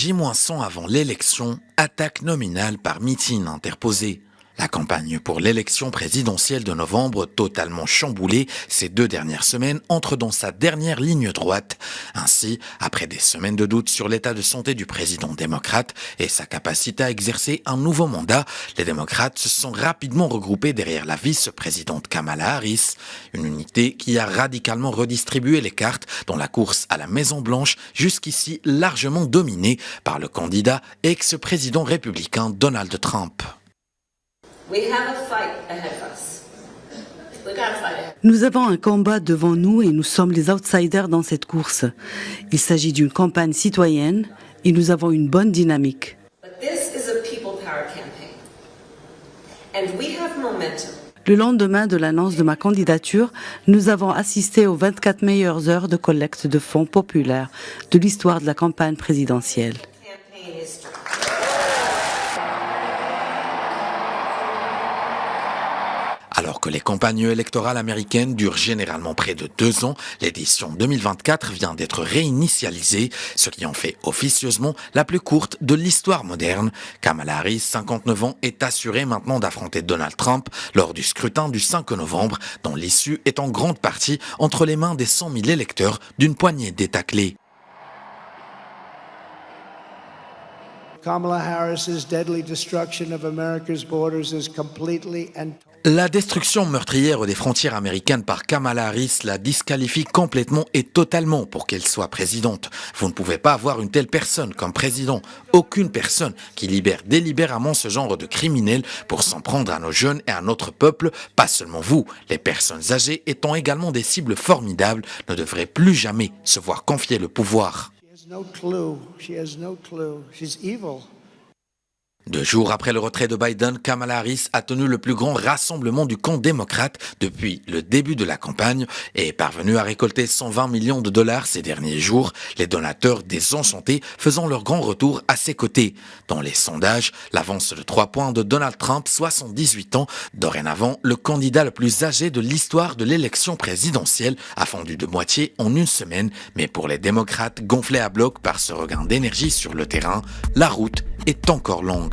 J-100 avant l'élection, attaque nominale par meeting interposé. La campagne pour l'élection présidentielle de novembre, totalement chamboulée ces 2 dernières semaines, entre dans sa dernière ligne droite. Ainsi, après des semaines de doute sur l'état de santé du président démocrate et sa capacité à exercer un nouveau mandat, les démocrates se sont rapidement regroupés derrière la vice-présidente Kamala Harris, une unité qui a radicalement redistribué les cartes dans la course à la Maison-Blanche, jusqu'ici largement dominée par le candidat ex-président républicain Donald Trump. Nous avons un combat devant nous et nous sommes les outsiders dans cette course. Il s'agit d'une campagne citoyenne et nous avons une bonne dynamique. Le lendemain de l'annonce de ma candidature, nous avons assisté aux 24 meilleures heures de collecte de fonds populaires de l'histoire de la campagne présidentielle. Alors que les campagnes électorales américaines durent généralement près de 2 ans, l'édition 2024 vient d'être réinitialisée, ce qui en fait officieusement la plus courte de l'histoire moderne. Kamala Harris, 59 ans, est assurée maintenant d'affronter Donald Trump lors du scrutin du 5 novembre, dont l'issue est en grande partie entre les mains des 100 000 électeurs d'une poignée d'États clés. Kamala Harris's deadly destruction of America's borders is completely and La destruction meurtrière des frontières américaines par Kamala Harris la disqualifie complètement et totalement pour qu'elle soit présidente. Vous ne pouvez pas avoir une telle personne comme président. Aucune personne qui libère délibérément ce genre de criminels pour s'en prendre à nos jeunes et à notre peuple, pas seulement vous, les personnes âgées étant également des cibles formidables, ne devraient plus jamais se voir confier le pouvoir. She has no clue. She's evil. 2 jours après le retrait de Biden, Kamala Harris a tenu le plus grand rassemblement du camp démocrate depuis le début de la campagne et est parvenue à récolter 120 millions de dollars ces derniers jours, les donateurs désenchantés faisant leur grand retour à ses côtés. Dans les sondages, l'avance de 3 points de Donald Trump, 78 ans, dorénavant le candidat le plus âgé de l'histoire de l'élection présidentielle, a fondu de moitié en 1 semaine, mais pour les démocrates gonflés à bloc par ce regain d'énergie sur le terrain, la route est encore longue.